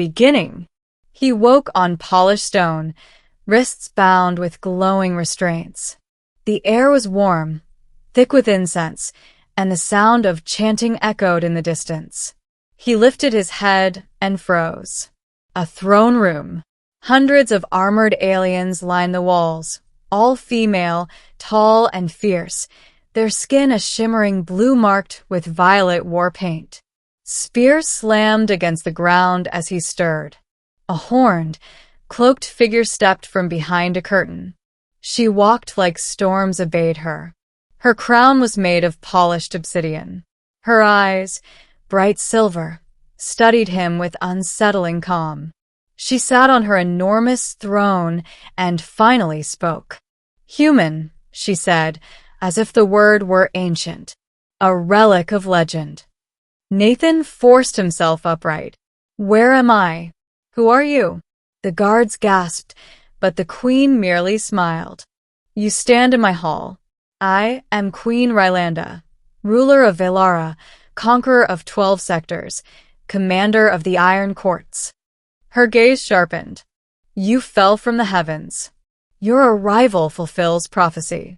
beginning. He woke on polished stone, wrists bound with glowing restraints. The air was warm, thick with incense, and the sound of chanting echoed in the distance. He lifted his head and froze. A throne room. Hundreds of armored aliens lined the walls, all female, tall and fierce, their skin a shimmering blue marked with violet war paint. Spears slammed against the ground as he stirred. A horned, cloaked figure stepped from behind a curtain. She walked like storms obeyed her. Her crown was made of polished obsidian. Her eyes, bright silver, studied him with unsettling calm. She sat on her enormous throne and finally spoke. "Human," she said, as if the word were ancient, a relic of legend. Nathan forced himself upright. "Where am I? Who are you?" The guards gasped, but the queen merely smiled. "You stand in my hall. I am Queen Rylanda, ruler of Velara, conqueror of 12 sectors, commander of the Iron Courts." Her gaze sharpened. "You fell from the heavens. Your arrival fulfills prophecy."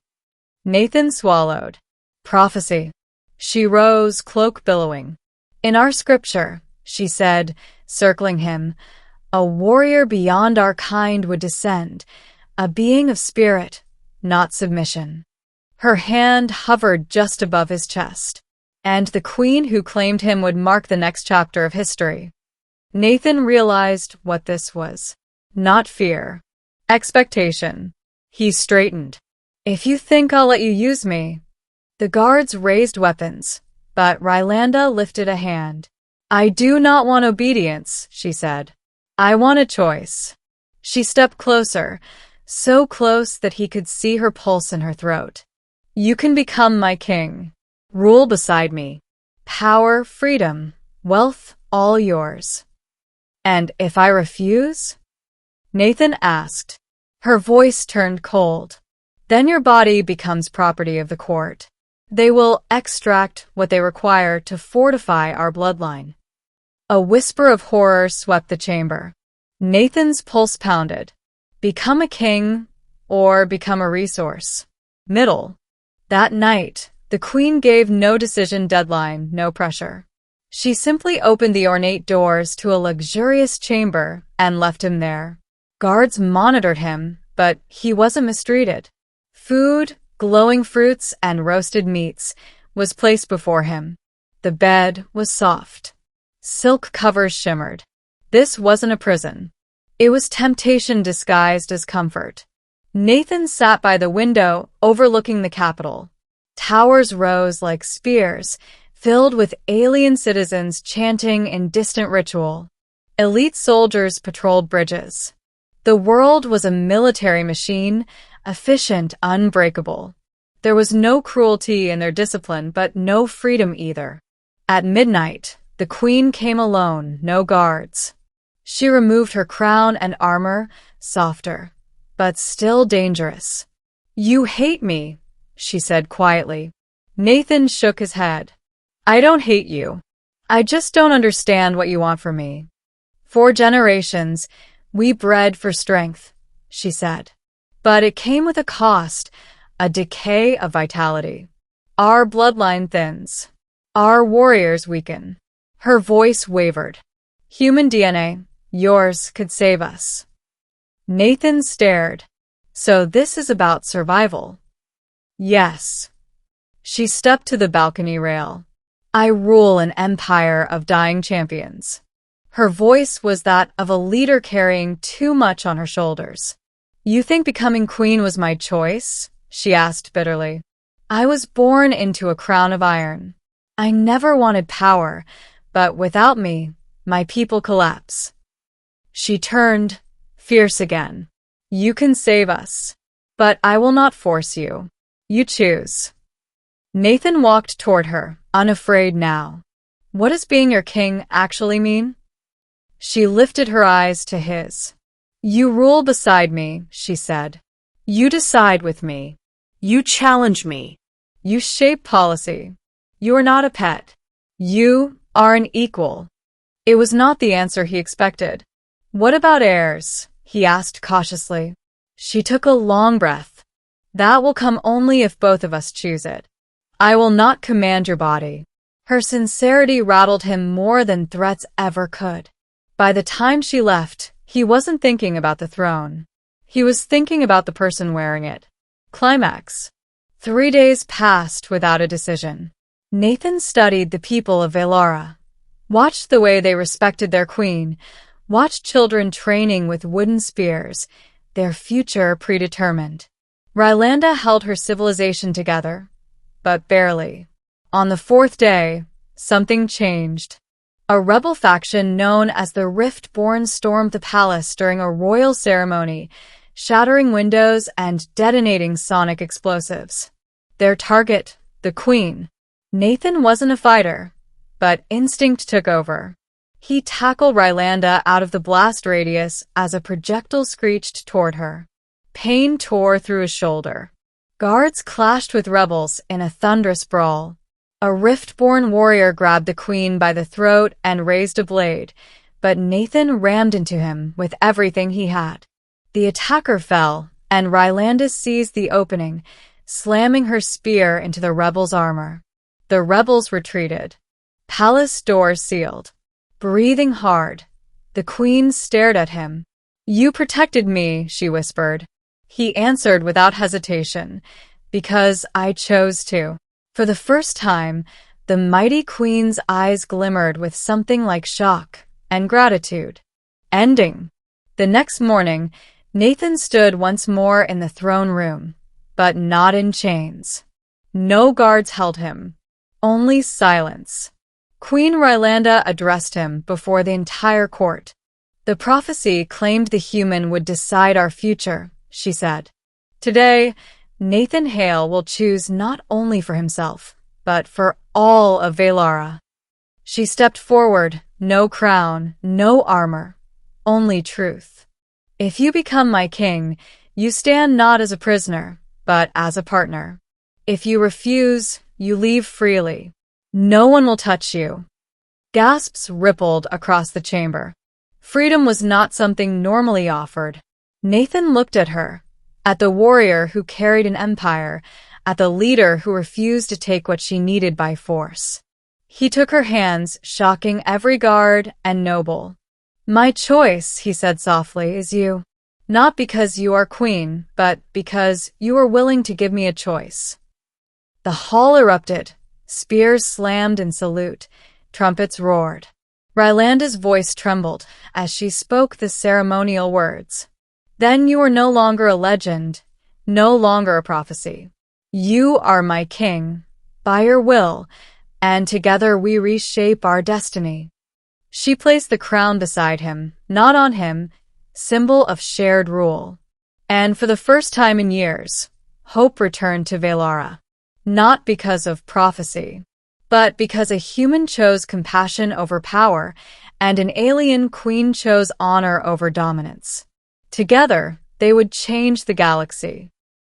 Nathan swallowed. "Prophecy." She rose, cloak billowing. "In our scripture," she said, circling him, "a warrior beyond our kind would descend, a being of spirit, not submission." Her hand hovered just above his chest. And the queen who claimed him would mark the next chapter of history. Nathan realized what this was. Not fear. Expectation. He straightened. "If you think I'll let you use me." The guards raised weapons, but Rylanda lifted a hand. "I do not want obedience," she said. "I want a choice." She stepped closer, so close that he could see her pulse in her throat. "You can become my king. Rule beside me. Power, freedom, wealth, all yours." "And if I refuse?" Nathan asked. Her voice turned cold. "Then your body becomes property of the court. They will extract what they require to fortify our bloodline." A whisper of horror swept the chamber. Nathan's pulse pounded. Become a king or become a resource? Middle. That night, the queen gave no decision deadline, no pressure. She simply opened the ornate doors to a luxurious chamber and left him there. Guards monitored him, but he wasn't mistreated. Food, glowing fruits, and roasted meats was placed before him. The bed was soft. Silk covers shimmered. This wasn't a prison. It was temptation disguised as comfort. Nathan sat by the window overlooking the capital. Towers rose like spears, filled with alien citizens chanting in distant ritual. Elite soldiers patrolled bridges. The world was a military machine, efficient, unbreakable. There was no cruelty in their discipline, but no freedom either. At midnight, the queen came alone, no guards. She removed her crown and armor, softer, but still dangerous. "You hate me," she said quietly. Nathan shook his head. "I don't hate you. I just don't understand what you want from me." "For generations, we bred for strength," she said. "But it came with a cost, a decay of vitality. Our bloodline thins. Our warriors weaken." Her voice wavered. "Human DNA, yours, could save us." Nathan stared. "So this is about survival?" "Yes." She stepped to the balcony rail. "I rule an empire of dying champions." Her voice was that of a leader carrying too much on her shoulders. "You think becoming queen was my choice?" she asked bitterly. "I was born into a crown of iron. I never wanted power, but without me, my people collapse." She turned, fierce again. "You can save us, but I will not force you. You choose." Nathan walked toward her, unafraid now. "What does being your king actually mean?" She lifted her eyes to his. "You rule beside me," she said. "You decide with me. You challenge me. You shape policy. You are not a pet. You are an equal." It was not the answer he expected. "What about heirs?" he asked cautiously. She took a long breath. "That will come only if both of us choose it. I will not command your body." Her sincerity rattled him more than threats ever could. By the time she left, he wasn't thinking about the throne. He was thinking about the person wearing it. Climax. 3 days passed without a decision. Nathan studied the people of Velara, watched the way they respected their queen, watched children training with wooden spears, their future predetermined. Rylanda held her civilization together, but barely. On the 4th day, something changed. A rebel faction known as the Riftborn stormed the palace during a royal ceremony, shattering windows and detonating sonic explosives. Their target, the queen. Nathan wasn't a fighter, but instinct took over. He tackled Rylanda out of the blast radius as a projectile screeched toward her. Pain tore through his shoulder. Guards clashed with rebels in a thunderous brawl. A Riftborn warrior grabbed the queen by the throat and raised a blade, but Nathan rammed into him with everything he had. The attacker fell, and Rylanda seized the opening, slamming her spear into the rebels' armor. The rebels retreated. Palace doors sealed. Breathing hard, the queen stared at him. "You protected me," she whispered. He answered without hesitation, "Because I chose to." For the first time, the mighty queen's eyes glimmered with something like shock and gratitude. Ending. The next morning, Nathan stood once more in the throne room, but not in chains. No guards held him. Only silence. Queen Rylanda addressed him before the entire court. "The prophecy claimed the human would decide our future," she said. "Today, Nathan Hale will choose not only for himself, but for all of Velara." She stepped forward, no crown, no armor, only truth. "If you become my king, you stand not as a prisoner, but as a partner. If you refuse, you leave freely. No one will touch you." Gasps rippled across the chamber. Freedom was not something normally offered. Nathan looked at her, at the warrior who carried an empire, at the leader who refused to take what she needed by force. He took her hands, shocking every guard and noble. "My choice," he said softly, "is you. Not because you are queen, but because you are willing to give me a choice." The hall erupted. Spears slammed in salute. Trumpets roared. Rylanda's voice trembled as she spoke the ceremonial words. "Then you are no longer a legend, no longer a prophecy. You are my king, by your will, and together we reshape our destiny." She placed the crown beside him, not on him, symbol of shared rule. And for the first time in years, hope returned to Velara. Not because of prophecy, but because a human chose compassion over power, and an alien queen chose honor over dominance. Together, they would change the galaxy.